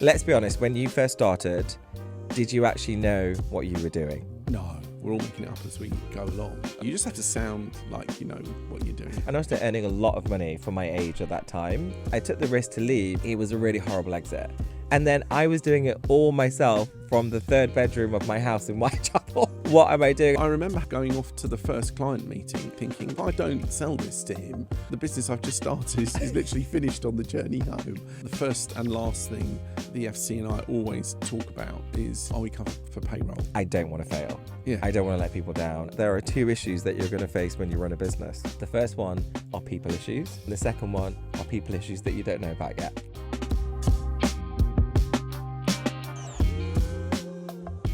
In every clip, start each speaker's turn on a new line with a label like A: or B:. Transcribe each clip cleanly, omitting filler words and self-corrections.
A: Let's be honest, when you first started, did you actually know what you were doing?
B: No, we're all making it up as we go along. You just have to sound like you know what you're doing.
A: And I was still earning a lot of money for my age at that time. I took the risk to leave. It was a really horrible exit. And then I was doing it all myself from the third bedroom of my house in Whitechapel. What am I doing?
B: I remember going off to the first client meeting thinking, if I don't sell this to him, the business I've just started is literally finished on the journey home. The first and last thing the FC and I always talk about is, are we covered for payroll?
A: I don't want to fail.
B: Yeah.
A: I don't want to let people down. There are two issues that you're going to face when you run a business. The first one are people issues. And the second one are people issues that you don't know about yet.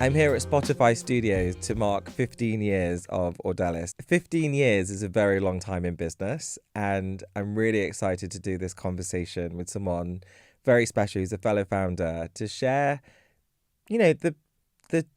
A: I'm here at Spotify Studios to mark 15 years of Audeliss. 15 years is a very long time in business, and I'm really excited to do this conversation with someone very special who's a fellow founder to share, the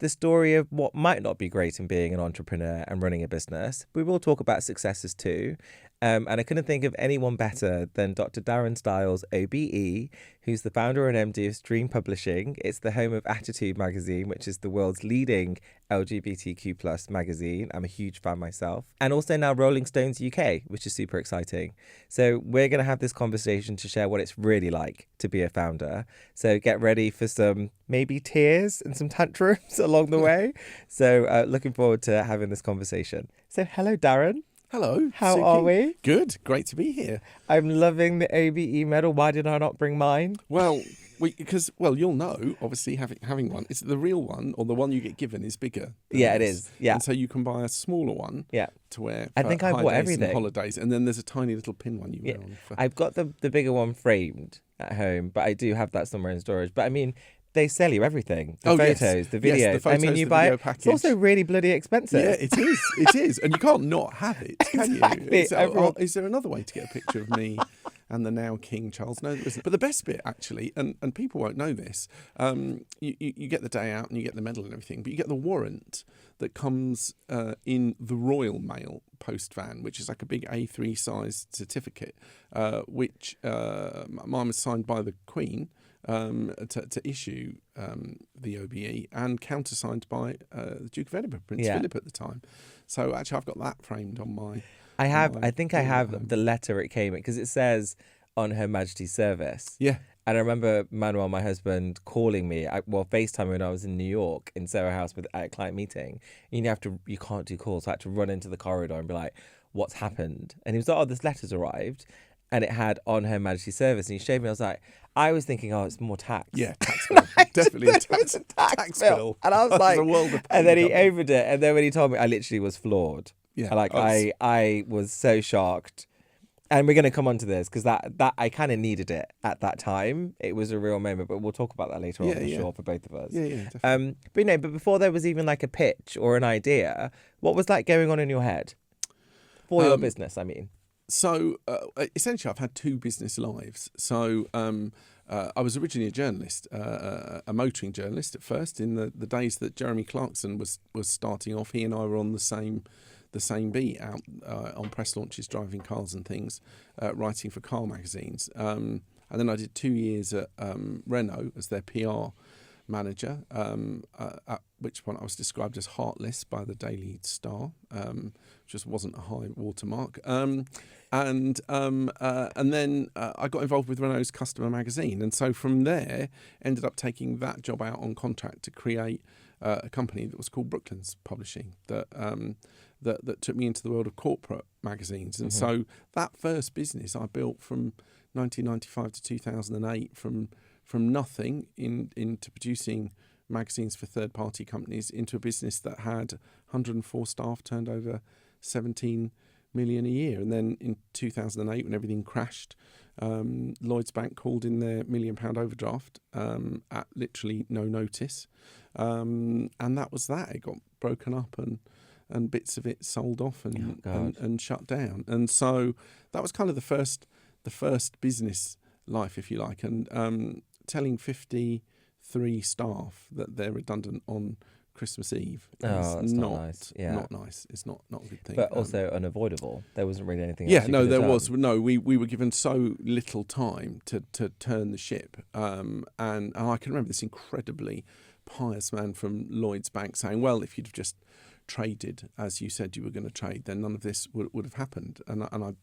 A: story of what might not be great in being an entrepreneur and running a business. We will talk about successes too. And I couldn't think of anyone better than Dr. Darren Styles OBE, who's the founder and MD of Stream Publishing. It's the home of Attitude magazine, which is the world's leading LGBTQ+ magazine. I'm a huge fan myself. And also now Rolling Stones UK, which is super exciting. So we're going to have this conversation to share what it's really like to be a founder. So get ready for some maybe tears and some tantrums along the way. So looking forward to having this conversation. So hello, Darren.
B: Hello.
A: How
B: Suki.
A: are we?
B: Good. Great to be here.
A: I'm loving the OBE medal. Why did I not bring mine?
B: Well, because you'll know, obviously, having one, it's the real one, or the one you get given is bigger.
A: Yeah, it is. Yeah.
B: And so you can buy a smaller one.
A: Yeah.
B: To wear.
A: I think I bought everything.
B: And holidays, and then there's a tiny little pin one you wear on.
A: I've got the bigger one framed at home, but I do have that somewhere in storage. But I mean, they sell you everything. The photos,
B: yes.
A: the videos.
B: Yes, the photos,
A: I mean, you
B: the
A: buy
B: video
A: it.
B: package.
A: It's also really bloody expensive.
B: Yeah, it is. It is. And you can't not have it, can
A: Exactly.
B: you? Is there another way to get a picture of me and the now King Charles? No, there isn't. But the best bit, actually, and people won't know this, you get the day out and you get the medal and everything, but you get the warrant that comes in the Royal Mail post van, which is like a big A3 sized certificate, which mine was signed by the Queen to issue the OBE, and countersigned by the Duke of Edinburgh, Prince Philip at the time. So actually I've got that framed on my...
A: I think I have the letter it came in, because it says on Her Majesty's service.
B: Yeah.
A: And I remember Manuel, my husband, calling me, FaceTime when I was in New York in Soho House at a client meeting. You can't do calls. So I had to run into the corridor and be like, what's happened? And he was like, oh, this letter's arrived. And it had on Her Majesty's service. And he showed me, I was thinking, oh, it's more tax.
B: Yeah, tax bill. Definitely a tax bill.
A: And I was like, and then he
B: over.
A: opened it. And then when he told me, I literally was floored.
B: Yeah.
A: I was so shocked. And we're going to come on to this because that I kind of needed it at that time. It was a real moment, but we'll talk about that later on, sure, for both of us.
B: Yeah, definitely.
A: But before there was even like a pitch or an idea, what was that going on in your head for your business, I mean?
B: So essentially, I've had two business lives. So I was originally a journalist, a motoring journalist at first. In the days that Jeremy Clarkson was starting off, he and I were on the same beat out on press launches, driving cars and things, writing for car magazines. And then I did 2 years at Renault as their PR manager, at which point I was described as heartless by the Daily Star, which just wasn't a high watermark. And then I got involved with Renault's customer magazine, and so from there ended up taking that job out on contract to create a company that was called Brooklands Publishing that took me into the world of corporate magazines. And so that first business I built from 1995 to 2008 from nothing into producing magazines for third-party companies into a business that had 104 staff, turned over 17 million a year. And then in 2008, when everything crashed, Lloyds Bank called in their £1 million overdraft at literally no notice. And that was that. It got broken up and bits of it sold off and shut down. And so that was kind of the first business life, if you like. And telling 53 staff that they're redundant on Christmas Eve.
A: Oh, it's not nice. Yeah.
B: Not nice. It's not a good thing.
A: But also unavoidable. There wasn't really anything else.
B: Yeah,
A: you
B: no,
A: could have
B: there
A: done.
B: was. No, we were given so little time to turn the ship. And I can remember this incredibly pious man from Lloyd's Bank saying, well, if you'd have just traded as you said you were going to trade, then none of this would have happened. And I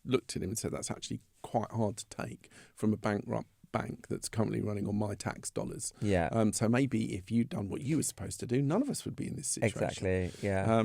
B: looked at him and said, that's actually quite hard to take from a bankrupt bank that's currently running on my tax dollars.
A: Yeah.
B: So maybe if you'd done what you were supposed to do, none of us would be in this situation.
A: Exactly. Yeah.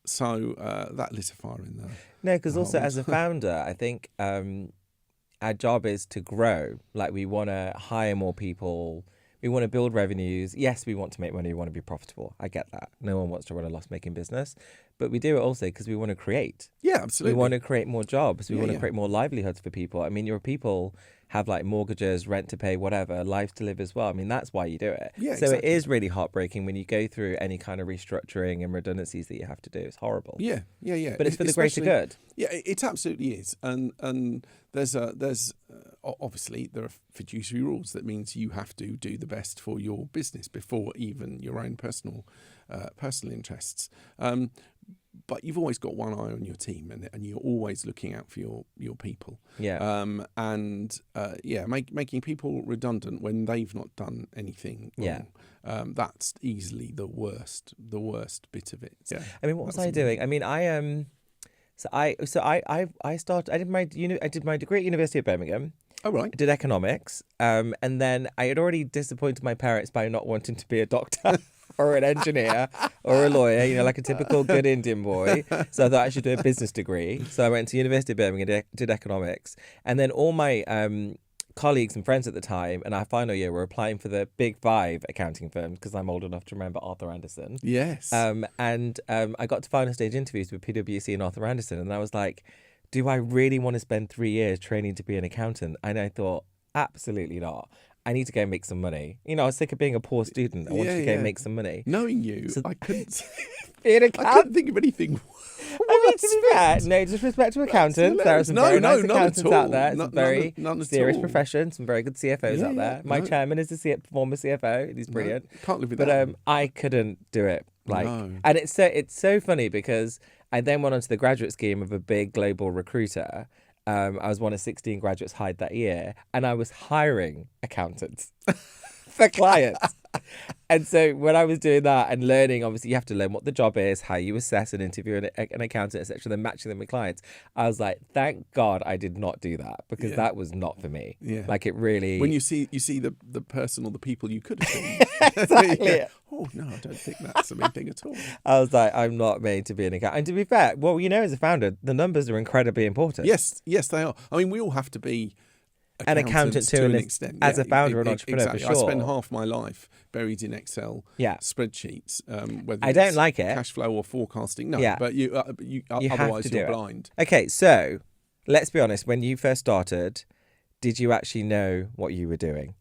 B: So that lit a fire in there.
A: No, because also as a founder, I think our job is to grow. Like, we want to hire more people. We want to build revenues. Yes, we want to make money. We want to be profitable. I get that. No one wants to run a loss-making business. But we do it also because we want to create.
B: Yeah, absolutely.
A: We want to create more jobs. We want to
B: yeah.
A: create more livelihoods for people. I mean, your people have like mortgages, rent to pay, whatever, lives to live as well. I mean, that's why you do it.
B: Yeah,
A: so
B: exactly.
A: it is really heartbreaking when you go through any kind of restructuring and redundancies that you have to do. It's horrible.
B: Yeah.
A: But it's for the greater good.
B: Yeah, it absolutely is. And there's obviously there are fiduciary rules that means you have to do the best for your business before even your own personal interests. But you've always got one eye on your team, and you're always looking out for your people.
A: Yeah.
B: Making people redundant when they've not done anything wrong.
A: Yeah.
B: That's easily the worst bit of it. Yeah.
A: I mean, what was I doing? I mean, I started. I did my degree at University of Birmingham.
B: Oh, right.
A: I did economics, and then I had already disappointed my parents by not wanting to be a doctor or an engineer or a lawyer, you know, like a typical good Indian boy. So I thought I should do a business degree. So I went to University of Birmingham, did economics, and then all my colleagues and friends at the time in our final year were applying for the big 5 accounting firms, because I'm old enough to remember Arthur Andersen.
B: Yes.
A: I got to final stage interviews with PwC and Arthur Andersen, and I was like, do I really want to spend 3 years training to be an accountant? And I thought, absolutely not. I need to go make some money. You know, I was sick of being a poor student. I wanted to go make some money.
B: Knowing you, I couldn't think of anything.
A: I mean, to be fair, no disrespect to accountants. There are some very nice accountants out there. It's a very serious profession. Some very good CFOs out there. My chairman is a former CFO. He's brilliant.
B: Can't live with that.
A: But I couldn't do it. And it's so funny because I then went on to the graduate scheme of a big global recruiter. I was one of 16 graduates hired that year, and I was hiring accountants for clients. And so when I was doing that and learning, obviously you have to learn what the job is, how you assess and interview an accountant, etc., then matching them with clients. I was like, thank God I did not do that, because that was not for me.
B: Yeah.
A: Like, it really...
B: When you see the person or the people you could have seen.
A: Exactly.
B: Oh, no, I don't think that's the main thing at all.
A: I was like, I'm not made to be an accountant. And to be fair, well, you know, as a founder, the numbers are incredibly important.
B: Yes, they are. I mean, we all have to be
A: an accountant to an extent. As a founder and entrepreneur,
B: exactly.
A: for sure.
B: I spend half my life buried in Excel spreadsheets. Whether
A: I don't like it.
B: Cash flow or forecasting. No, but you otherwise you're blind.
A: Okay, so let's be honest. When you first started, did you actually know what you were doing?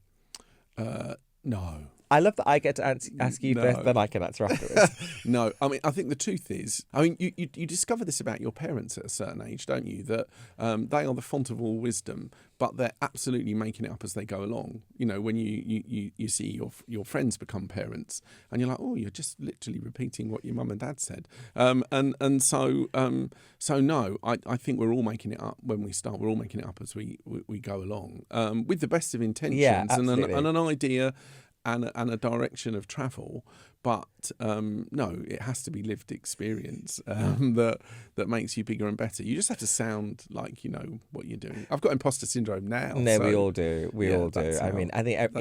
B: No.
A: I love that I get to ask you first, then I can answer afterwards.
B: No, I mean, I think the truth is, I mean, you discover this about your parents at a certain age, don't you? That they are the font of all wisdom, but they're absolutely making it up as they go along. You know, when you see your friends become parents, and you're like, oh, you're just literally repeating what your mum and dad said. So no, I think we're all making it up when we start. We're all making it up as we go along, with the best of intentions and an idea. And a direction of travel, but no, it has to be lived experience that makes you bigger and better. You just have to sound like you know what you're doing. I've got imposter syndrome now.
A: No,
B: so,
A: we all do. We all do. I mean, I think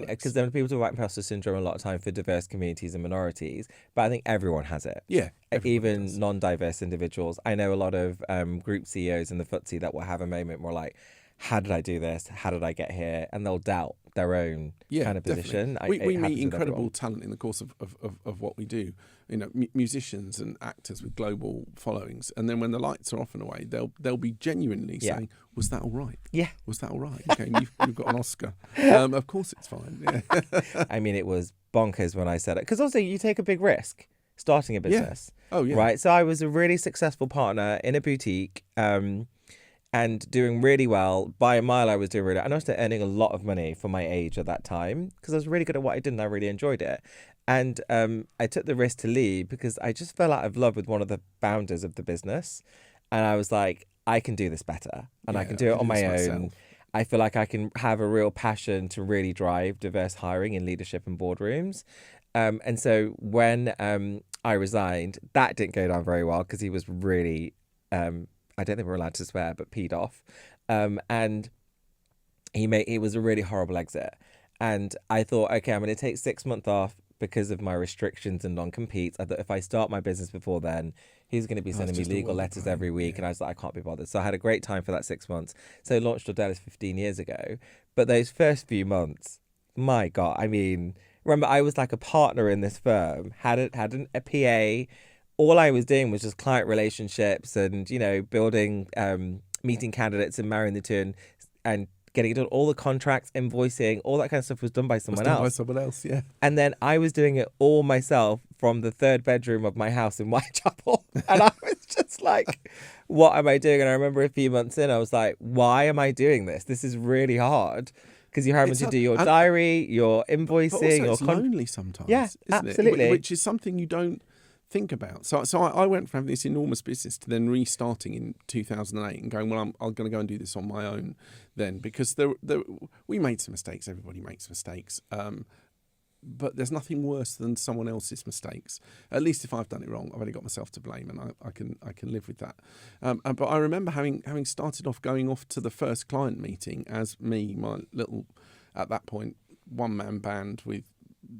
A: because then people talk about imposter syndrome a lot of time for diverse communities and minorities, but I think everyone has it.
B: Yeah,
A: even
B: does.
A: Non-diverse individuals. I know a lot of group CEOs in the FTSE that will have a moment where like, how did I do this? How did I get here? And they'll doubt their own kind of position.
B: We meet incredible talent in the course of what we do. You know, musicians and actors with global followings, and then when the lights are off and away, they'll be genuinely saying, "Was that all right?
A: Yeah,
B: was that all right? Okay, you've got an Oscar. Of course it's fine." Yeah.
A: I mean, it was bonkers when I said it, because also you take a big risk starting a business.
B: Yeah. Oh yeah.
A: Right. So I was a really successful partner in a boutique. And doing really well. By a mile, I was doing really, and I was earning a lot of money for my age at that time, because I was really good at what I did and I really enjoyed it. And I took the risk to leave because I just fell out of love with one of the founders of the business. And I was like, I can do this better and I can do it on my own. I feel like I can have a real passion to really drive diverse hiring in leadership and boardrooms. And so when I resigned, that didn't go down very well because he was really, I don't think we're allowed to swear, but peed off. And it was a really horrible exit. And I thought, okay, I'm going to take 6 months off because of my restrictions and non-competes. I thought if I start my business before then, he's going to be sending me legal letters every week. And I was like, I can't be bothered. So I had a great time for that 6 months. So I launched Audeliss 15 years ago. But those first few months, my God, I mean, remember, I was like a partner in this firm, had a PA. All I was doing was just client relationships and, building, meeting candidates and marrying the two and getting it done. All the contracts, invoicing, all that kind of stuff was done by someone else.
B: Yeah.
A: And then I was doing it all myself from the third bedroom of my house in Whitechapel. And I was just like, what am I doing? And I remember a few months in, I was like, why am I doing this? This is really hard. Because you're having to do your diary, your invoicing,
B: but also it's lonely sometimes.
A: Yeah,
B: isn't
A: absolutely.
B: It? Which is something you don't think about. So I went from having this enormous business to then restarting in 2008 and going, well, I'm going to go and do this on my own then, because we made some mistakes. Everybody makes mistakes. But there's nothing worse than someone else's mistakes. At least if I've done it wrong, I've only got myself to blame, and I can live with that. But I remember having started off going off to the first client meeting as my little, at that point, one-man band with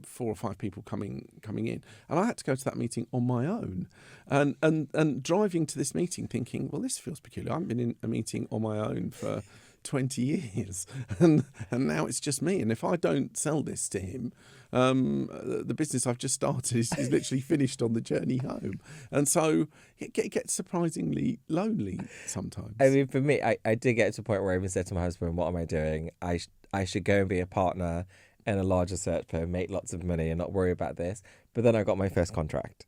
B: 4 or 5 people coming in, and I had to go to that meeting on my own, and driving to this meeting thinking, well, this feels peculiar. I haven't been in a meeting on my own for 20 years, and now it's just me. And if I don't sell this to him, the business I've just started is literally finished on the journey home. And so it gets surprisingly lonely sometimes.
A: I mean, for me, I did get to a point where I even said to my husband, what am I doing? I should go and be a partner in a larger search firm, make lots of money and not worry about this. But then I got my first contract,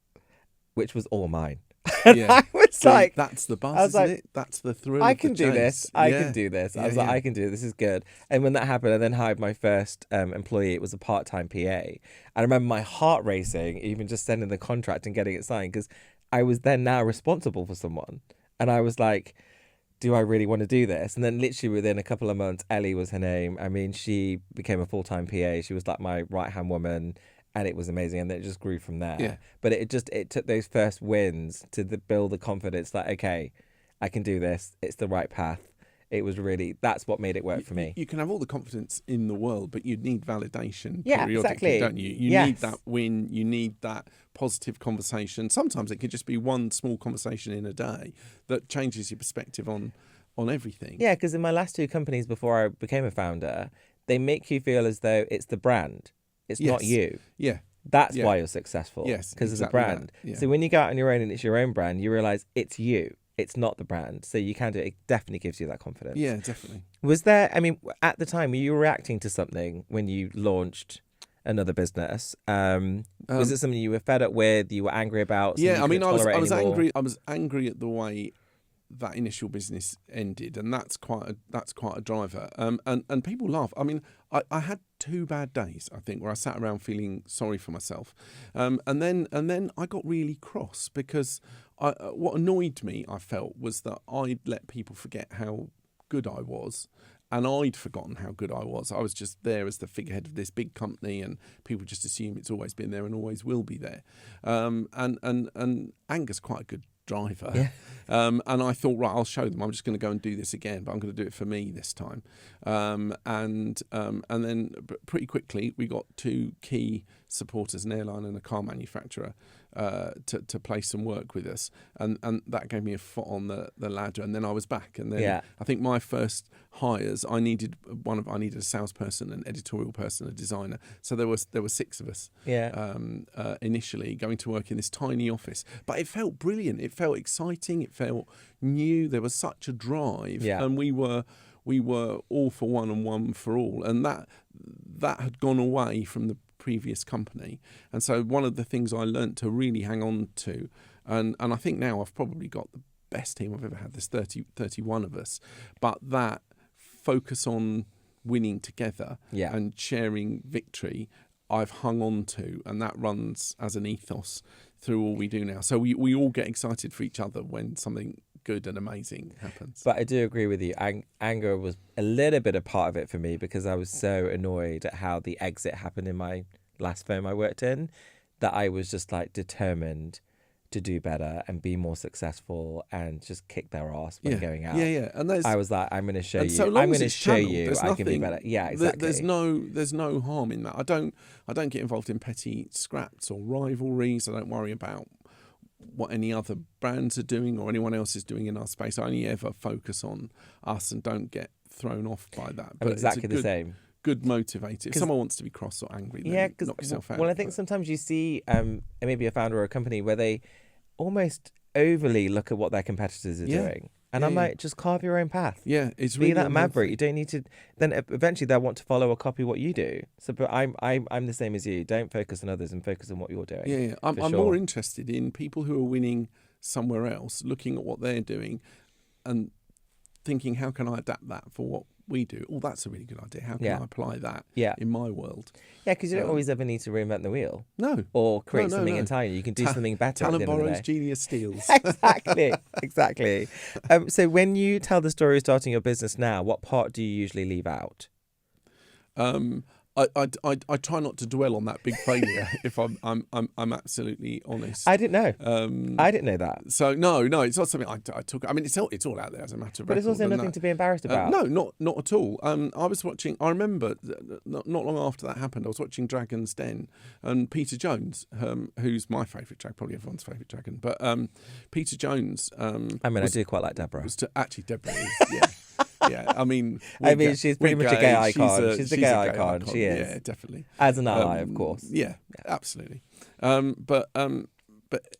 A: which was all mine.
B: Yeah.
A: I was like,
B: that's the buzz,
A: isn't
B: it? That's the thrill.
A: I
B: of
A: can
B: the
A: do
B: chase.
A: this. I can do this. I was like, I can do it. This is good. And when that happened, I then hired my first employee. It was a part-time PA. I remember my heart racing, even just sending the contract and getting it signed, because I was then now responsible for someone. And I was like, do I really want to do this? And then literally within a couple of months, Ellie was her name. I mean, she became a full-time PA. She was like my right-hand woman. And it was amazing, and then it just grew from there.
B: Yeah.
A: But it took those first wins to build the confidence that, okay, I can do this. It's the right path. It was really, that's what made it work for me.
B: You can have all the confidence in the world, but you need validation periodically,
A: exactly.
B: don't you? You need that win. You need that positive conversation. Sometimes it could just be one small conversation in a day that changes your perspective on everything.
A: Yeah, because in my last 2 companies before I became a founder, they make you feel as though it's the brand. It's not you.
B: Yeah.
A: That's why you're successful.
B: Yes.
A: Because
B: exactly
A: of the brand.
B: Yeah.
A: So when you go out on your own and it's your own brand, you realise it's you. It's not the brand. So you can do it. It definitely gives you that confidence.
B: Yeah, definitely.
A: Was there, I mean, at the time, were you reacting to something when you launched another business? Was it something you were fed up with, you were angry about?
B: Yeah, I mean, I was
A: anymore?
B: angry. I was angry at the way that initial business ended, and that's quite a driver. And people laugh. I mean, I had 2 bad days, I think, where I sat around feeling sorry for myself, and then I got really cross because what annoyed me, I felt, was that I'd let people forget how good I was. And I'd forgotten how good I was. I was just there as the figurehead of this big company, and people just assume it's always been there and always will be there. And anger's quite a good driver.
A: Yeah.
B: And I thought, right, I'll show them. I'm just going to go and do this again, but I'm going to do it for me this time. And then pretty quickly we got 2 key supporters, an airline and a car manufacturer, to play some work with us, and that gave me a foot on the ladder, and then I was back. And then I think my first hires, I needed a salesperson, an editorial person, a designer. So there were 6 of us initially going to work in this tiny office, but it felt brilliant. It felt exciting. It felt new. There was such a drive, and we were all for one and one for all, and that had gone away from the previous company. And so one of the things I learnt to really hang on to, and I think now I've probably got the best team I've ever had. There's 31 of us, but that focus on winning together and sharing victory I've hung on to, and that runs as an ethos through all we do now. So we all get excited for each other when something good and amazing happens.
A: But I do agree with you. Anger was a little bit a part of it for me because I was so annoyed at how the exit happened in my last firm I worked in that I was just like determined to do better and be more successful and just kick their ass by going out.
B: Yeah. And
A: I was like, I'm going to show you.
B: So long
A: I'm
B: as
A: going to
B: it's
A: show
B: channeled,
A: you
B: there's
A: I can be
B: nothing-
A: better. Yeah, exactly.
B: There's no harm in that. I don't get involved in petty scraps or rivalries. I don't worry about what any other brands are doing or anyone else is doing in our space. I only ever focus on us and don't get thrown off by that.
A: I'm exactly the same.
B: Good motivator. If someone wants to be cross or angry, then knock yourself out.
A: Well, I think sometimes you see maybe a founder or a company where they almost overly look at what their competitors are doing. And I'm like, just carve your own path.
B: Yeah, it's really
A: be that
B: unhealthy.
A: maverick. You don't need to. Then eventually they'll want to follow or copy what you do. So, but I'm the same as you. Don't focus on others and focus on what you're doing.
B: Yeah. I'm more interested in people who are winning somewhere else, looking at what they're doing, and thinking, how can I adapt that for what we do? Oh, that's a really good idea. How can I apply that in my world?
A: Yeah, because you don't always ever need to reinvent the wheel.
B: No.
A: Or create something entirely. You can do something better.
B: Talent
A: at the end of the
B: borrows,
A: day.
B: genius steals.
A: Exactly. So when you tell the story of starting your business now, what part do you usually leave out?
B: I try not to dwell on that big failure. If I'm absolutely honest.
A: I didn't know. I didn't know that.
B: So no, it's not something I took. I mean, it's all out there as a matter of
A: But
B: record.
A: it's also nothing to be embarrassed about.
B: No, not at all. I was watching. I remember not long after that happened. I was watching Dragon's Den, and Peter Jones, who's my favourite dragon, probably everyone's favourite dragon, but Peter Jones.
A: I do quite like Deborah.
B: Actually, Deborah is. Yeah. Yeah, I mean,
A: she's pretty much a gay icon. She's a gay icon. She is.
B: Yeah, definitely.
A: As an ally, of course.
B: Yeah, absolutely. But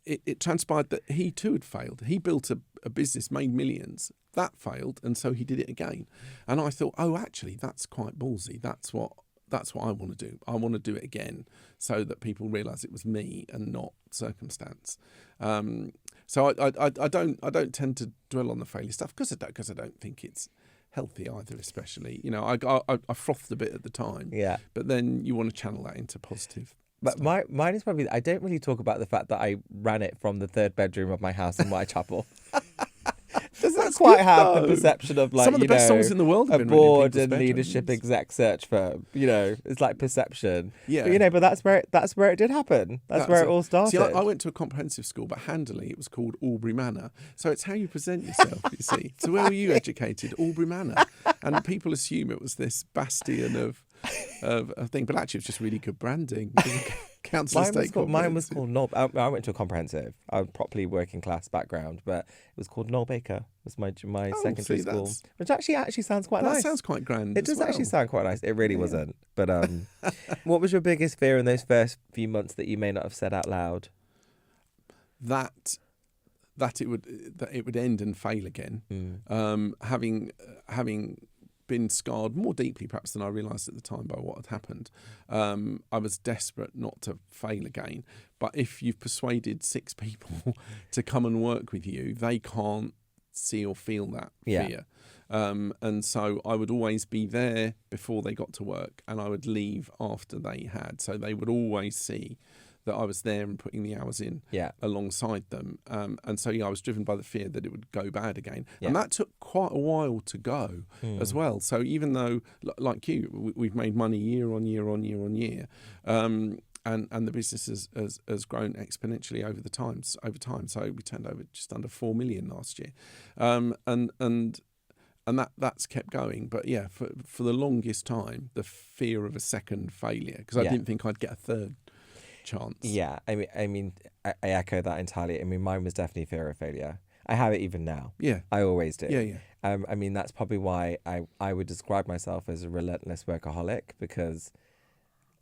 B: it transpired that he too had failed. He built a business, made millions. That failed, and so he did it again. And I thought, oh, actually, that's quite ballsy. That's what I want to do. I want to do it again, so that people realise it was me and not circumstance. So I don't tend to dwell on the failure stuff because I don't think it's healthy either. Especially, I frothed a bit at the time.
A: Yeah.
B: But then you want to channel that into positive.
A: But mine is probably, I don't really talk about the fact that I ran it from the third bedroom of my house in Whitechapel. Doesn't quite have the perception of like,
B: some of the best songs in the world have
A: a
B: been written in
A: board
B: people's
A: and
B: bedrooms.
A: leadership exec search firm. It's like perception.
B: Yeah.
A: But but that's where it did happen. That's where it all started.
B: See, I went to a comprehensive school, but handily it was called Albury Manor. So it's how you present yourself, you see. So where were you educated? Albury Manor. And people assume it was this bastion of a thing, but actually it was just really good branding. Council estate.
A: Mine was called Noel. I went to a comprehensive. I was properly working class background, but it was called Noel Baker. Was my secondary school, which actually sounds quite nice.
B: That sounds quite grand.
A: It does actually sound quite nice. It really wasn't. But what was your biggest fear in those first few months that you may not have said out loud?
B: That it would end and fail again. Having been scarred more deeply perhaps than I realised at the time by what had happened. I was desperate not to fail again. But if you've persuaded 6 people to come and work with you, they can't see or feel that fear. And so I would always be there before they got to work, and I would leave after they had. So they would always see that I was there and putting the hours in alongside them. And so, I was driven by the fear that it would go bad again. Yeah. And that took quite a while to go as well. So even though, like you, we've made money year on year on year on year, and the business has grown exponentially over time. So we turned over just under 4 million last year. And that's kept going. But yeah, for the longest time, the fear of a second failure, because I didn't think I'd get a third chance. Yeah,
A: I mean, I echo that entirely. I mean, mine was definitely fear of failure. I have it even now.
B: Yeah,
A: I always do.
B: Yeah.
A: I mean, that's probably why I would describe myself as a relentless workaholic, because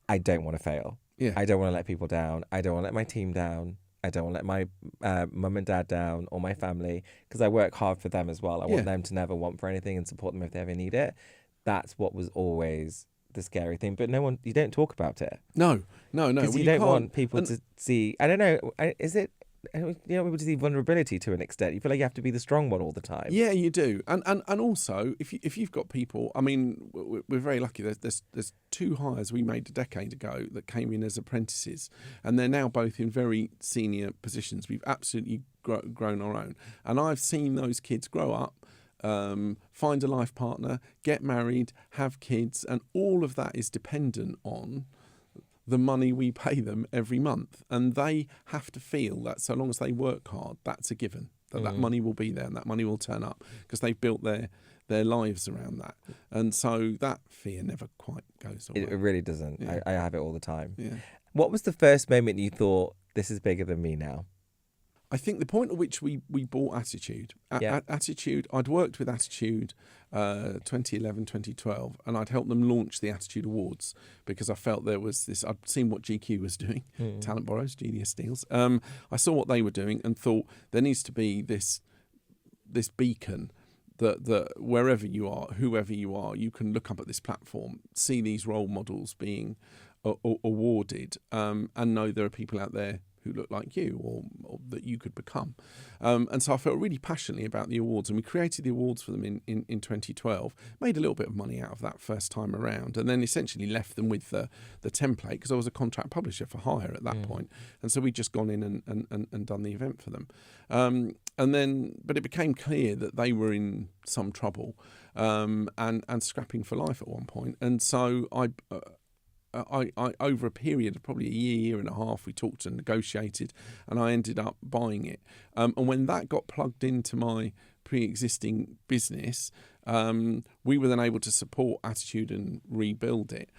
A: I don't want to fail.
B: Yeah,
A: I don't want to let people down. I don't want to let my team down. I don't want to let my mum and dad down, or my family, because I work hard for them as well. I want them to never want for anything and support them if they ever need it. That's what was always the scary thing. But you don't talk about it.
B: No.
A: Because you don't want people to see. I don't know. Is it able to see vulnerability to an extent. You feel like you have to be the strong one all the time.
B: Yeah, you do, and also if you've got people, I mean, we're very lucky. There's 2 hires we made a decade ago that came in as apprentices, and they're now both in very senior positions. We've absolutely grown our own, and I've seen those kids grow up, find a life partner, get married, have kids, and all of that is dependent on the money we pay them every month, and they have to feel that so long as they work hard, that's a given, that money will be there and that money will turn up because they've built their lives around that, and so that fear never quite goes away.
A: It really doesn't.
B: Yeah.
A: I have it all the time.
B: Yeah.
A: What was the first moment you thought, this is bigger than me now?
B: I think the point at which we bought Attitude, Attitude, I'd worked with Attitude 2011, 2012, and I'd helped them launch the Attitude Awards because I felt there was this, I'd seen what GQ was doing, Talent Borrows, Genius Steals. I saw what they were doing and thought there needs to be this beacon that wherever you are, whoever you are, you can look up at this platform, see these role models being awarded, and know there are people out there who look like you or that you could become. And so I felt really passionately about the awards, and we created the awards for them in 2012, made a little bit of money out of that first time around, and then essentially left them with the template because I was a contract publisher for hire at that point. And so we'd just gone in and done the event for them. But it became clear that they were in some trouble and scrapping for life at one point. And so I over a period of probably a year and a half, we talked and negotiated, and I ended up buying it. And when that got plugged into my pre-existing business, we were then able to support Attitude and rebuild it.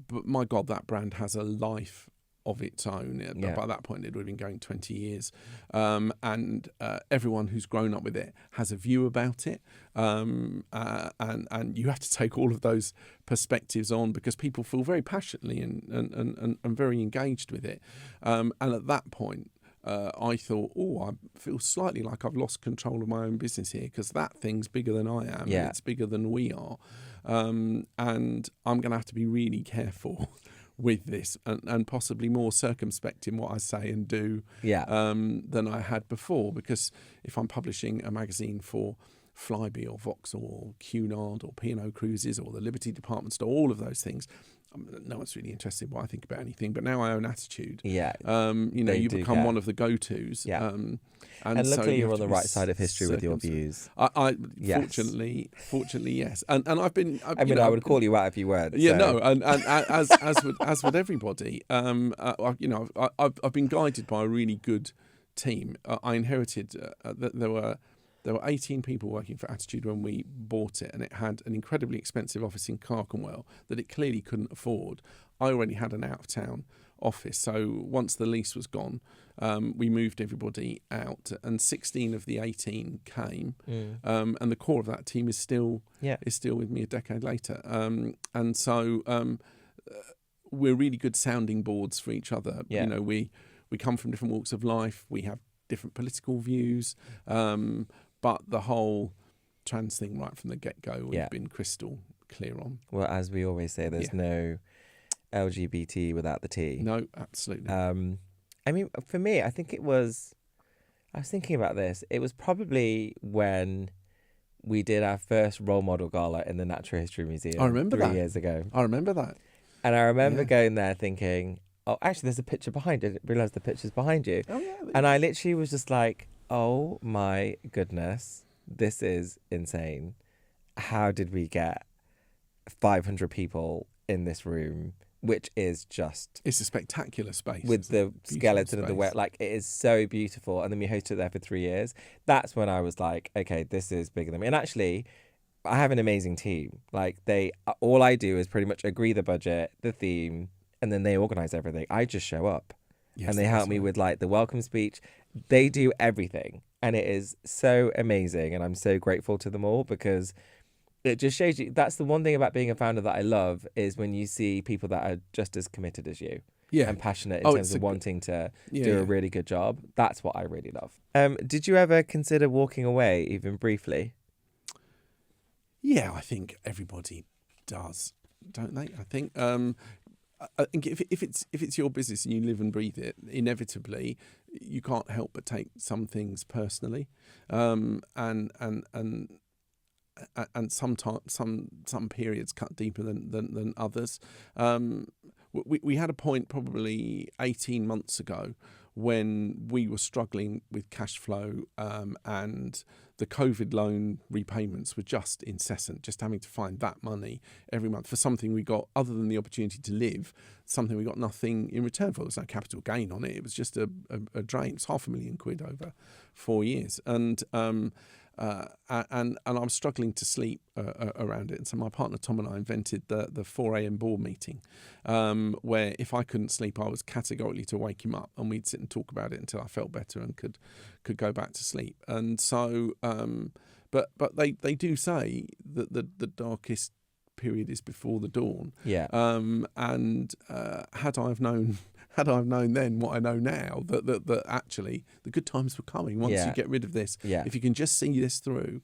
B: But my God, that brand has a life of its own. Yeah. By that point, it would have been going 20 years. And everyone who's grown up with it has a view about it. And you have to take all of those perspectives on because people feel very passionately and very engaged with it. And at that point, I thought, I feel slightly like I've lost control of my own business here because that thing's bigger than I am.
A: Yeah.
B: And it's bigger than we are. And I'm going to have to be really careful with this and possibly more circumspect in what I say and do than I had before, because if I'm publishing a magazine for Flybe or Vauxhall or Cunard or P&O Cruises or the Liberty Department Store, all of those things, no one's really interested in what I think about anything, but now I own Attitude. You become one of the go-tos. And
A: luckily you're on the right side of history with your views.
B: Fortunately, yes. And I've been.
A: I would call you out if you weren't.
B: Yeah, so. No, and as would everybody. I've been guided by a really good team. I inherited there were 18 people working for Attitude when we bought it, and it had an incredibly expensive office in Clerkenwell that it clearly couldn't afford. I already had an out-of-town office, so once the lease was gone, we moved everybody out, and 16 of the 18 came, and the core of that team is still with me a decade later. And so we're really good sounding boards for each other. Yeah. We come from different walks of life. We have different political views. But the whole trans thing right from the get-go, we've been crystal clear on.
A: Well, as we always say, there's no LGBT without the T.
B: No, absolutely.
A: I mean, for me, I was thinking about this. It was probably when we did our first role model gala in the Natural History Museum.
B: I remember
A: 3 years ago.
B: I remember that.
A: And I remember going there thinking, oh, actually, there's a picture behind you. I didn't realise the picture's behind you.
B: Oh, yeah.
A: And I literally was just like, oh my goodness, this is insane. How did we get 500 people in this room, which is just...
B: It's a spectacular space.
A: With the skeleton of the wet, like, it is so beautiful. And then we hosted it there for 3 years. That's when I was like, okay, this is bigger than me. And actually, I have an amazing team. Like, all I do is pretty much agree the budget, the theme, and then they organise everything. I just show up. Yes, and they help me with like the welcome speech. They do everything, and it is so amazing, and I'm so grateful to them all because it just shows you. That's the one thing about being a founder that I love is when you see people that are just as committed as you, and passionate in terms of wanting to do a really good job. That's what I really love. Did you ever consider walking away, even briefly?
B: Yeah, I think everybody does, don't they? I think I think if it's your business and you live and breathe it, inevitably you can't help but take some things personally, and sometimes some periods cut deeper than others. We had a point probably 18 months ago when we were struggling with cash flow, and the COVID loan repayments were just incessant, just having to find that money every month for something we got, other than the opportunity to live, something we got nothing in return for. There was no capital gain on it. It was just a drain. It's £500,000 over 4 years. And I was struggling to sleep around it. And so my partner Tom and I invented the 4 a.m. board meeting, where if I couldn't sleep, I was categorically to wake him up, and we'd sit and talk about it until I felt better and could go back to sleep. And so, but they do say that the darkest period is before the dawn.
A: Yeah.
B: And had I known then what I know now, that actually the good times were coming once you get rid of this.
A: Yeah.
B: If you can just see this through,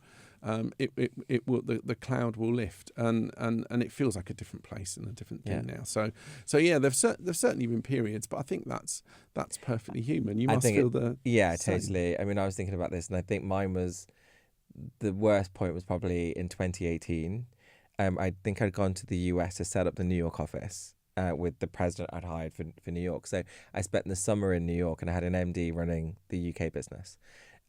B: it will, the cloud will lift, and it feels like a different place and a different thing now. So yeah, there've certainly been periods, but I think that's perfectly human. You must feel same.
A: Totally. I mean, I was thinking about this, and I think mine was, the worst point was probably in 2018. I think I'd gone to the US to set up the New York office with the president I'd hired for New York. So I spent the summer in New York, and I had an MD running the UK business.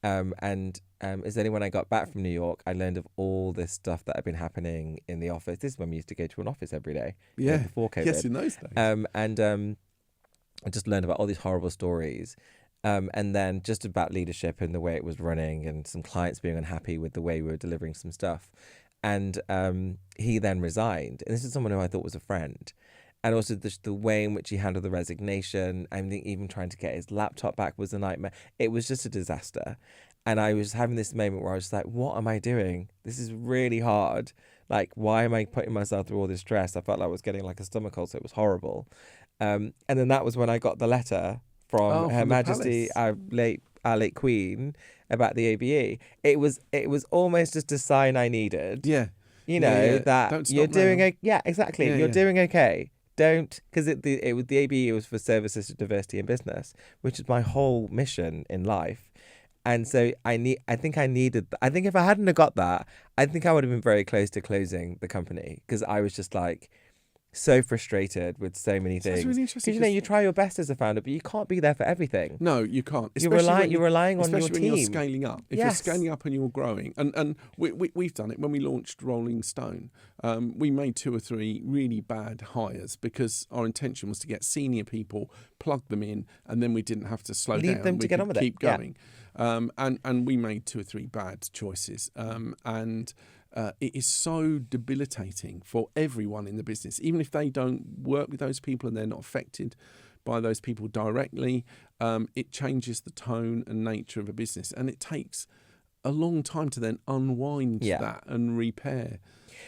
A: As only when I got back from New York, I learned of all this stuff that had been happening in the office. This is when we used to go to an office every day. Before COVID.
B: Yes, in those days.
A: I just learned about all these horrible stories. And then just about leadership and the way it was running, and some clients being unhappy with the way we were delivering some stuff. And he then resigned. And this is someone who I thought was a friend. And also the way in which he handled the resignation. I think even trying to get his laptop back was a nightmare. It was just a disaster. And I was having this moment where I was just like, what am I doing? This is really hard. Like, why am I putting myself through all this stress? I felt like I was getting like a stomach ulcer. It was horrible. And then that was when I got the letter from Her Majesty, our late Queen, about the OBE. It was almost just a sign I needed.
B: Yeah.
A: That you're doing exactly. You're doing okay. Don't, because the OBE was for services to diversity in business, which is my whole mission in life. And so I think if I hadn't have got that, I think I would have been very close to closing the company, because I was just like so frustrated with so many things.
B: Really,
A: because you try your best as a founder, but you can't be there for everything.
B: No, you can't.
A: You're relying on your team.
B: Especially when you're scaling up. If you're scaling up and you're growing, and we've done it when we launched Rolling Stone. We made 2 or 3 really bad hires because our intention was to get senior people, plug them in, and then we didn't have to slow down.
A: Leave them to get on with it.
B: Keep going. And we made 2 or 3 bad choices. It is so debilitating for everyone in the business, even if they don't work with those people and they're not affected by those people directly. It changes the tone and nature of a business, and it takes a long time to then unwind that and repair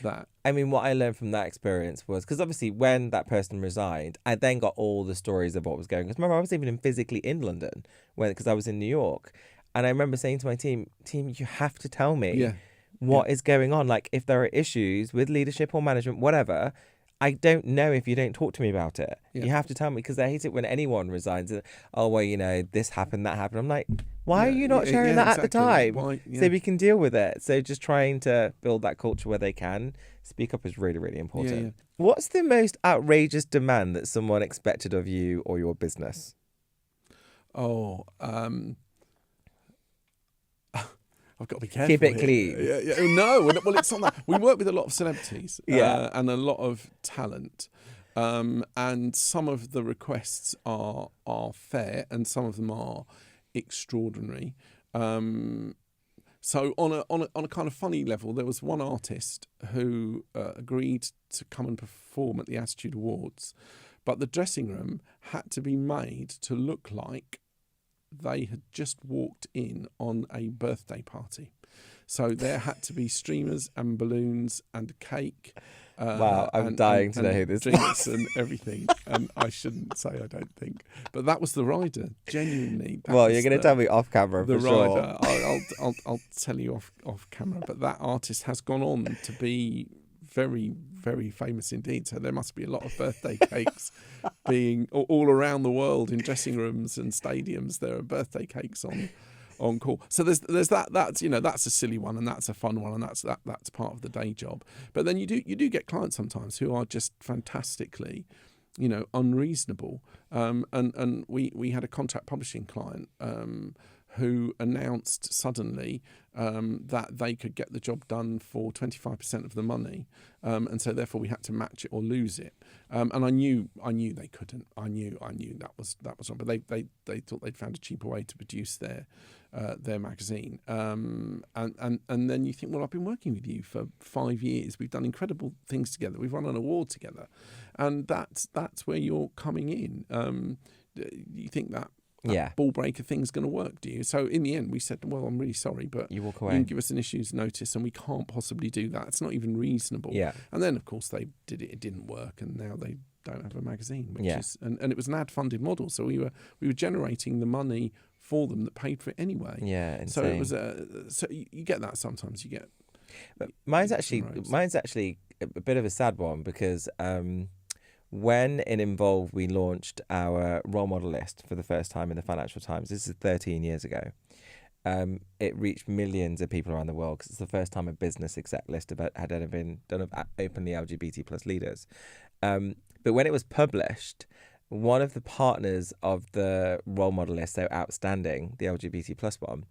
B: that.
A: I mean, what I learned from that experience was, because obviously when that person resigned, I then got all the stories of what was going on. Because remember, I was even physically in London because I was in New York. And I remember saying to my team, you have to tell me what is going on. Like, if there are issues with leadership or management, whatever, I don't know if you don't talk to me about it. You have to tell me, because I hate it when anyone resigns. Oh, well, this happened, that happened. I'm like, why are you not sharing that at the time? So we can deal with it. So just trying to build that culture where they can speak up is really, really important. What's the most outrageous demand that someone expected of you or your business?
B: I've got to be careful.
A: Keep it clean.
B: No, well, it's not that. We work with a lot of celebrities and a lot of talent. And some of the requests are fair, and some of them are extraordinary. So on a kind of funny level, there was one artist who agreed to come and perform at the Attitude Awards, but the dressing room had to be made to look like they had just walked in on a birthday party. So there had to be streamers and balloons and cake.
A: Wow, I'm dying to know who this
B: drinks and everything. And I shouldn't say, I don't think. But that was the rider, genuinely.
A: Well, you're going to tell me off camera for
B: sure. I'll tell you off camera. But that artist has gone on to be very, very famous indeed. So there must be a lot of birthday cakes being all around the world in dressing rooms and stadiums. There are birthday cakes on call. So there's that. That's that's a silly one and that's a fun one and that's part of the day job. But then you do get clients sometimes who are just fantastically, unreasonable. And we had a contract publishing client who announced suddenly that they could get the job done for 25% of the money, and so therefore we had to match it or lose it. And I knew they couldn't. I knew that was wrong. But they thought they'd found a cheaper way to produce their magazine. And then you think, well, I've been working with you for 5 years. We've done incredible things together. We've won an award together, and that's where you're coming in. You think that ball breaker thing's going to work, do you? So in the end, we said, well, I'm really sorry, but
A: you walk away.
B: You can give us an issues notice, and we can't possibly do that. It's not even reasonable.
A: Yeah.
B: And then, of course, they did it. It didn't work, and now they don't have a magazine, which is and it was an ad-funded model, so we were generating the money for them that paid for it anyway.
A: Yeah, insane.
B: So it was so you get that sometimes. You get.
A: But mine's actually a bit of a sad one because. When in Involve we launched our role model list for the first time in the Financial Times, this is 13 years ago, it reached millions of people around the world because it's the first time a business exec list had ever been done of openly LGBT plus leaders. But when it was published, one of the partners of the role model list, so Outstanding, the LGBT plus one,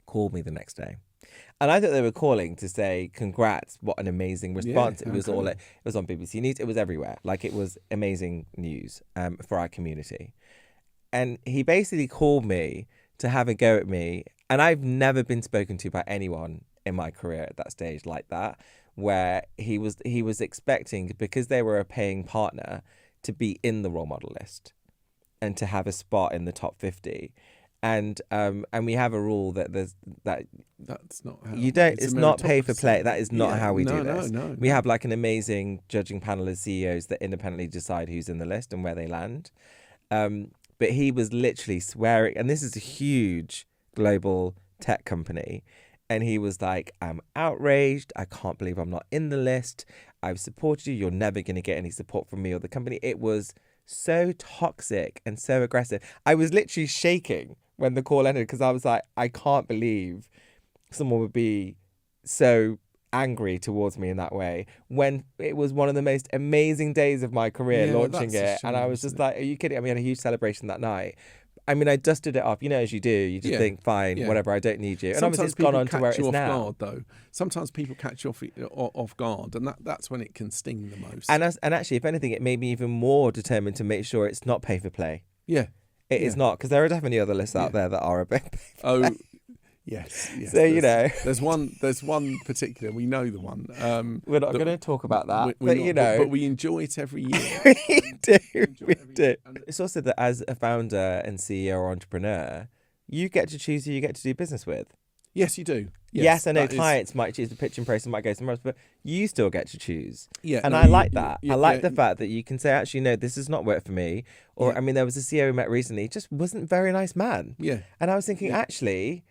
A: called me the next day. And I thought they were calling to say, congrats, what an amazing response. It was it was on BBC News. It was everywhere. Like, it was amazing news for our community. And he basically called me to have a go at me. And I've never been spoken to by anyone in my career at that stage like that, where he was expecting, because they were a paying partner, to be in the role model list and to have a spot in the top 50. And we have a rule that
B: that's not how
A: you don't. It's not pay for play. That is not how we do this.
B: No.
A: We have like an amazing judging panel of CEOs that independently decide who's in the list and where they land. But he was literally swearing, and this is a huge global tech company, and he was like, "I'm outraged. I can't believe I'm not in the list. I've supported you. You're never going to get any support from me or the company." It was so toxic and so aggressive. I was literally shaking when the call ended because I was like, I can't believe someone would be so angry towards me in that way when it was one of the most amazing days of my career launching it. And I was just like, are you kidding? I mean, we had a huge celebration that night. I mean, I dusted it off, as you do. You just think, fine, whatever, I don't need you. And
B: sometimes
A: obviously it's gone on to where it is now.
B: Guard, though. Sometimes people catch you off guard, and that's when it can sting the most.
A: And actually, if anything, it made me even more determined to make sure it's not pay for play.
B: Yeah.
A: It is not, because there are definitely other lists out there that are a bit pay for play.
B: Yes.
A: So,
B: there's one particular, we know the one.
A: We're not going to talk about that,
B: but we enjoy it every year.
A: we do. It's also that as a founder and CEO or entrepreneur, you get to choose who you get to do business with.
B: Yes, you do.
A: Yes, I know clients might choose the pitching process, might go somewhere else, but you still get to choose.
B: Yeah,
A: and I like that. I like the fact that you can say, actually, no, this has not worked for me. Or, I mean, there was a CEO we met recently, he just wasn't a very nice man.
B: Yeah.
A: And I was thinking, actually,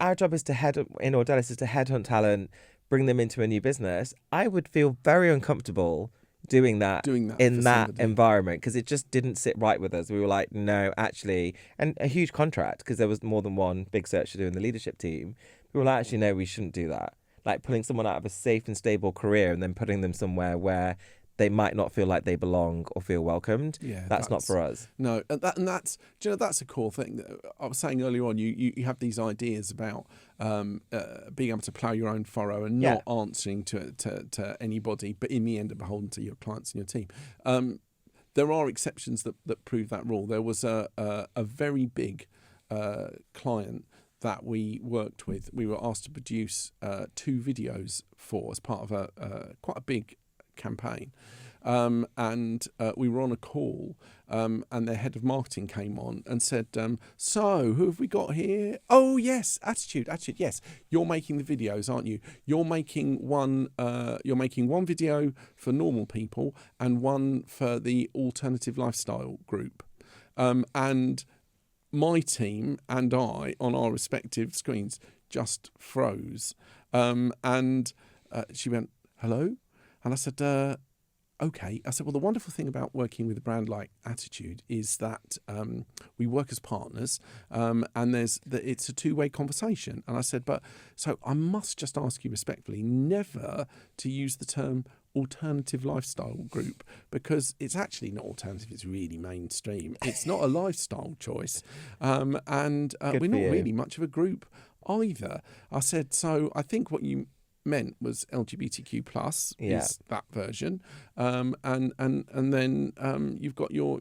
A: our job is to in Audeliss is to headhunt talent, bring them into a new business. I would feel very uncomfortable doing that in that environment because it just didn't sit right with us. We were like, no, actually, and a huge contract because there was more than one big search to do in the leadership team. We were like, actually, no, we shouldn't do that. Like pulling someone out of a safe and stable career and then putting them somewhere where they might not feel like they belong or feel welcomed. Yeah, that's not for us.
B: No, and that's that's a core thing. I was saying earlier on, you have these ideas about being able to plough your own furrow and not answering to anybody, but in the end are beholden to your clients and your team. There are exceptions that prove that rule. There was a very big client that we worked with. We were asked to produce 2 videos for as part of quite a big campaign, and we were on a call, and their head of marketing came on and said, so who have we got here? Oh yes, attitude, yes, you're making the videos, aren't you? You're making one video for normal people and one for the alternative lifestyle group, and my team and I on our respective screens just froze, and she went, hello? And I said, okay. I said, well, the wonderful thing about working with a brand like Attitude is that we work as partners, and it's a two-way conversation. And I said, but so I must just ask you respectfully never to use the term alternative lifestyle group, because it's actually not alternative, it's really mainstream. It's not a lifestyle choice, and we're not really much of a group either. I said, so I think what you meant was LGBTQ plus is that version, and then you've got your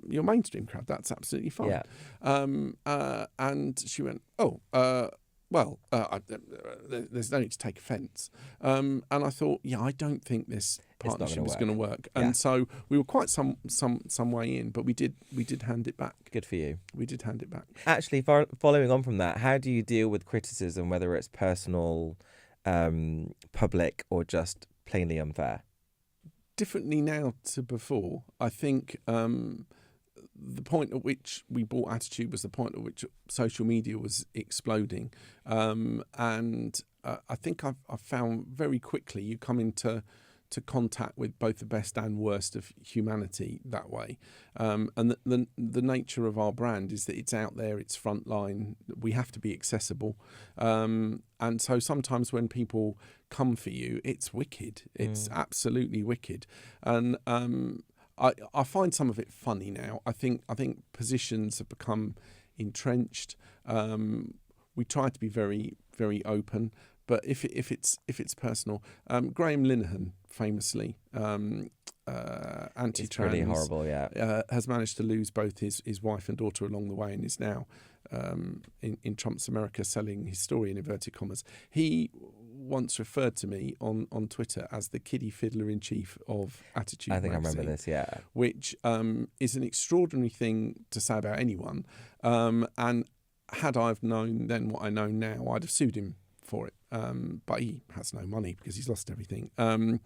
B: mainstream crowd. That's absolutely fine. And she went, well, there's no need to take offence. And I thought, I don't think this partnership is going to work. And so we were quite some way in, but we did hand it back.
A: Good for you.
B: We did hand it back.
A: Actually, following on from that, how do you deal with criticism, whether it's personal, public, or just plainly unfair?
B: Differently now to before. I think the point at which we bought Attitude was the point at which social media was exploding, and I think I've found very quickly you come into contact with both the best and worst of humanity that way, and the nature of our brand is that it's out there, it's frontline, we have to be accessible, and so sometimes when people come for you, it's wicked, it's absolutely wicked, and I find some of it funny now. I think positions have become entrenched. We try to be very, very open, but if it's personal, Graham Linehan famously, anti-trans,
A: it's pretty horrible,
B: has managed to lose both his wife and daughter along the way, and is now in Trump's America selling his story in inverted commas. He once referred to me on Twitter as the kiddie fiddler-in-chief of Attitude
A: I think
B: magazine,
A: I remember this,
B: which is an extraordinary thing to say about anyone. And had I have known then what I know now, I'd have sued him for it. But he has no money because he's lost everything. And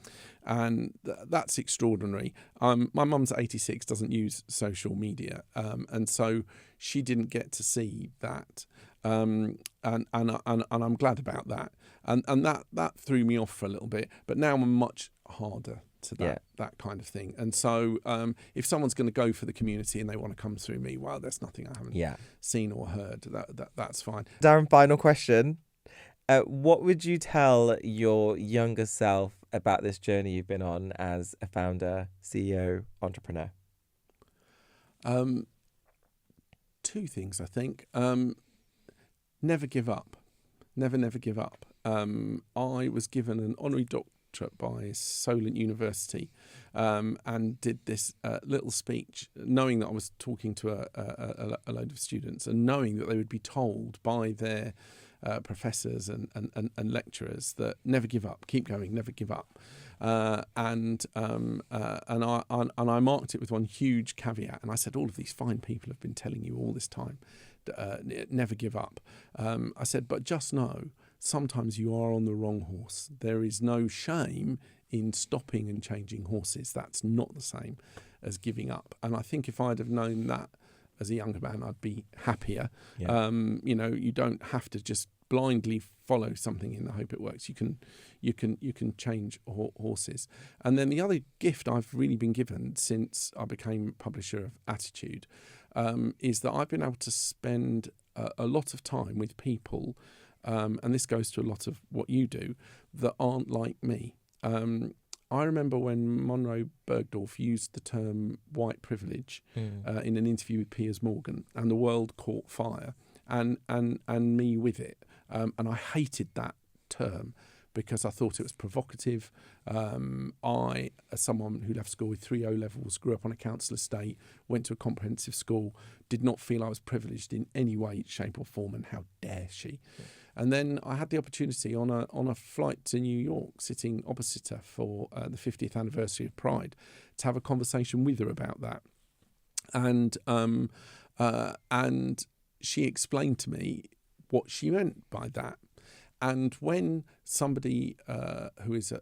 B: that's extraordinary. My mum's 86, doesn't use social media. And so she didn't get to see that. And I'm glad about that. And that threw me off for a little bit. But now I'm much harder to that kind of thing. And so if someone's going to go for the community and they want to come through me, well, there's nothing I haven't seen or heard. That's fine.
A: Darren, final question. What would you tell your younger self about this journey you've been on as a founder, CEO, entrepreneur?
B: Two things, I think. Never give up. Never give up. I was given an honorary doctorate by Solent University, and did this little speech, knowing that I was talking to a load of students, and knowing that they would be told by their professors and lecturers that never give up, keep going, never give up. And I marked it with one huge caveat, and I said, all of these fine people have been telling you all this time, never give up. I said, but just know, sometimes you are on the wrong horse. There is no shame in stopping and changing horses. That's not the same as giving up. And I think if I'd have known that as a younger man, I'd be happier. You don't have to just blindly follow something in the hope it works. You can change horses. And then the other gift I've really been given since I became publisher of Attitude is that I've been able to spend a lot of time with people, and this goes to a lot of what you do, that aren't like me. I remember when Monroe Bergdorf used the term white privilege in an interview with Piers Morgan, and the world caught fire, and me with it. And I hated that term because I thought it was provocative. I, as someone who left school with 3 O-levels, grew up on a council estate, went to a comprehensive school, did not feel I was privileged in any way, shape or form, and how dare she. Yeah. And then I had the opportunity on a flight to New York, sitting opposite her for the 50th anniversary of Pride, to have a conversation with her about that. And she explained to me what she meant by that. And when somebody who is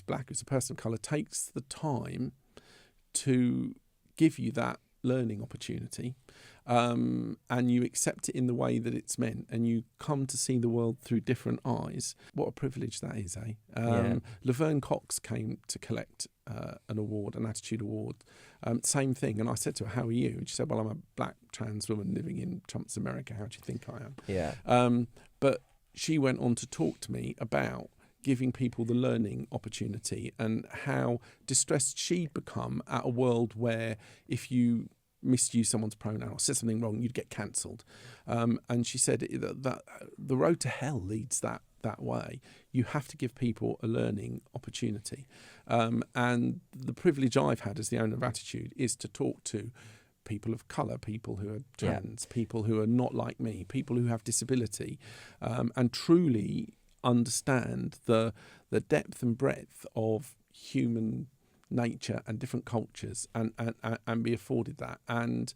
B: black, who's a person of colour, takes the time to give you that learning opportunity, and you accept it in the way that it's meant, and you come to see the world through different eyes, what a privilege that is, eh? Laverne Cox came to collect an award, an Attitude Award. Same thing. And I said to her, how are you? And she said, well, I'm a black trans woman living in Trump's America. How do you think I am?
A: Yeah.
B: But she went on to talk to me about giving people the learning opportunity and how distressed she'd become at a world where if you misuse someone's pronoun or said something wrong, you'd get cancelled. And she said that the road to hell leads that way. You have to give people a learning opportunity. And the privilege I've had as the owner of Attitude is to talk to people of colour, people who are trans, people who are not like me, people who have disability, and truly understand the depth and breadth of human nature and different cultures and be afforded that. And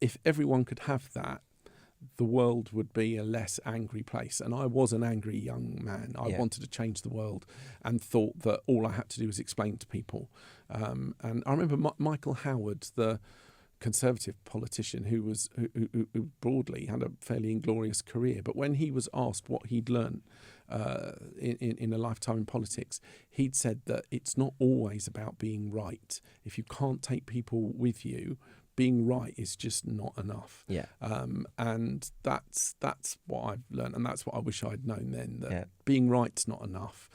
B: if everyone could have that, the world would be a less angry place. And I was an angry young man. I wanted to change the world and thought that all I had to do was explain to people. And I remember Michael Howard, the Conservative politician who broadly had a fairly inglorious career, but when he was asked what he'd learned in a lifetime in politics, he'd said that it's not always about being right. If you can't take people with you, being right is just not enough. And that's what I've learned, and that's what I wish I'd known then, that being right's not enough.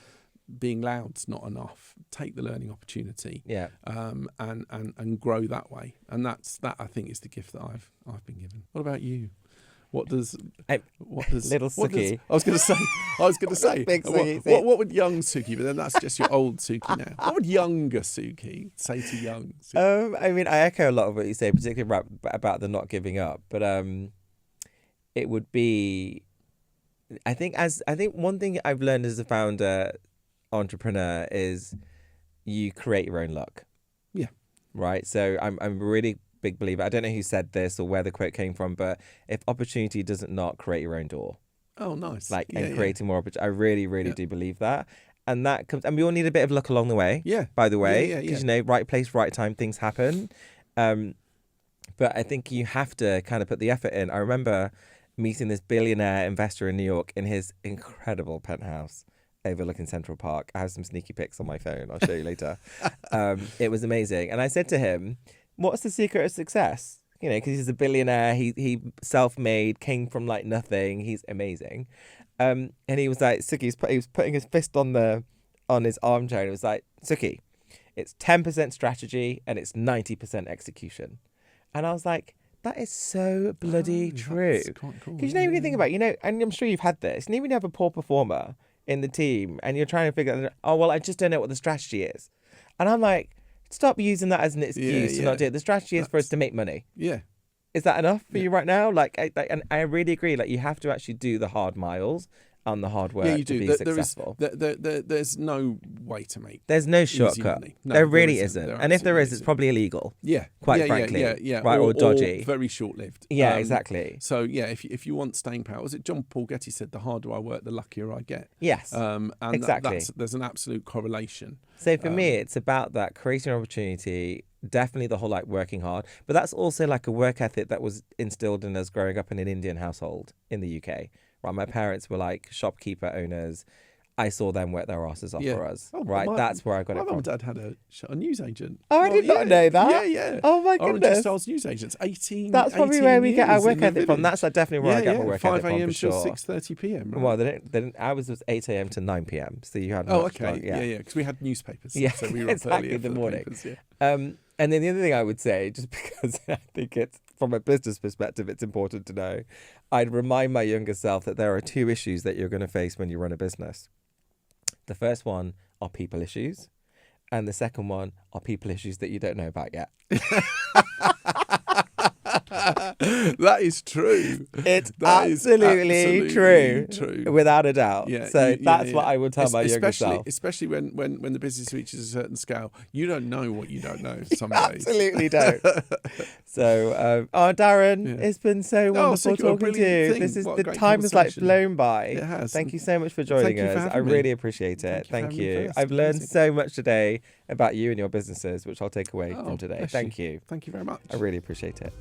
B: Being loud's not enough. Take the learning opportunity, and grow that way. And that I think is the gift that I've been given. What about you? What does
A: little Suki?
B: I was going to say.
A: Big Suki.
B: What would young Suki? But then that's just your old Suki now. What would younger Suki say to young Suki?
A: I mean, I echo a lot of what you say, particularly about the not giving up. But it would be, I think one thing I've learned as a founder entrepreneur is you create your own luck. Yeah. Right. So I'm a really big believer. I don't know who said this or where the quote came from, but if opportunity doesn't knock, create your own door.
B: Oh, nice.
A: And creating more opportunity. I really do believe that. And that comes, and we all need a bit of luck along the way. Yeah. By the way, because right place, right time, things happen. But I think you have to kind of put the effort in. I remember meeting this billionaire investor in New York in his incredible penthouse overlooking Central Park. I have some sneaky pics on my phone. I'll show you later. It was amazing. And I said to him, what's the secret of success? You know, because he's a billionaire. He self-made, came from like nothing. He's amazing. And he was like, Suki, he was putting his fist on his armchair. And it was like, Suki, it's 10% strategy and it's 90% execution. And I was like, that is so bloody true. Because you can think about it, and I'm sure you've had this. And even when you have a poor performer in the team and you're trying to figure out, oh, well, I just don't know what the strategy is. And I'm like, stop using that as an excuse to not do it. The strategy is for us to make money. Yeah. Is that enough for you right now? And I really agree. Like, you have to actually do the hard miles and the hard work to be successful.
B: There's no way to make.
A: There's no shortcut. No, there really isn't. And if there is, it's probably illegal. Yeah. Quite frankly. Yeah. Right, or dodgy.
B: Or very short-lived.
A: Yeah, exactly.
B: So, if you want staying power, was it John Paul Getty said, the harder I work, the luckier I get.
A: Yes.
B: And
A: exactly.
B: There's an absolute correlation.
A: So for me, it's about that creating an opportunity, definitely the whole working hard, but that's also like a work ethic that was instilled in us growing up in an Indian household in the UK. Right, my parents were like shopkeeper owners. I saw them work their asses off for us. Oh, right, that's where I got it from.
B: My mum and dad had a newsagent.
A: Oh, I did not know that.
B: Yeah.
A: Oh my goodness.
B: Orange Styles newsagents. 18.
A: That's probably where we get our work ethic from. That's definitely where I get my work ethic from.
B: 5 a.m.
A: for sure.
B: till 6:30 p.m. Right?
A: Well, they didn't. Ours was 8 a.m. to 9 p.m. So you had.
B: Oh, okay. Yeah. Because we had newspapers. Yeah, so we were
A: exactly.
B: Up
A: the morning.
B: Papers, yeah.
A: And then the other thing I would say, just because I think it's from a business perspective, it's important to know, I'd remind my younger self that there are 2 issues that you're going to face when you run a business. The first one are people issues, and the second one are people issues that you don't know about yet.
B: That is true.
A: It's absolutely true, without a doubt. Yeah, so that's what I would tell my younger self.
B: Especially when the business reaches a certain scale, you don't know what you don't know. Some
A: days. Absolutely don't. So, Darren, it's been so wonderful
B: Suki, what a
A: talking to
B: brilliant
A: you.
B: thing.
A: This is
B: What a
A: the
B: great
A: time has like
B: conversation.
A: flown by.
B: It has.
A: Thank you so much for joining
B: you for
A: us. I
B: having me.
A: really appreciate it.
B: Thank you for having me
A: you.
B: first.
A: I've learned
B: Amazing.
A: so much today about you and your businesses, which I'll take away from today.
B: Bless
A: Thank
B: you.
A: you.
B: Thank you very much.
A: I really appreciate it.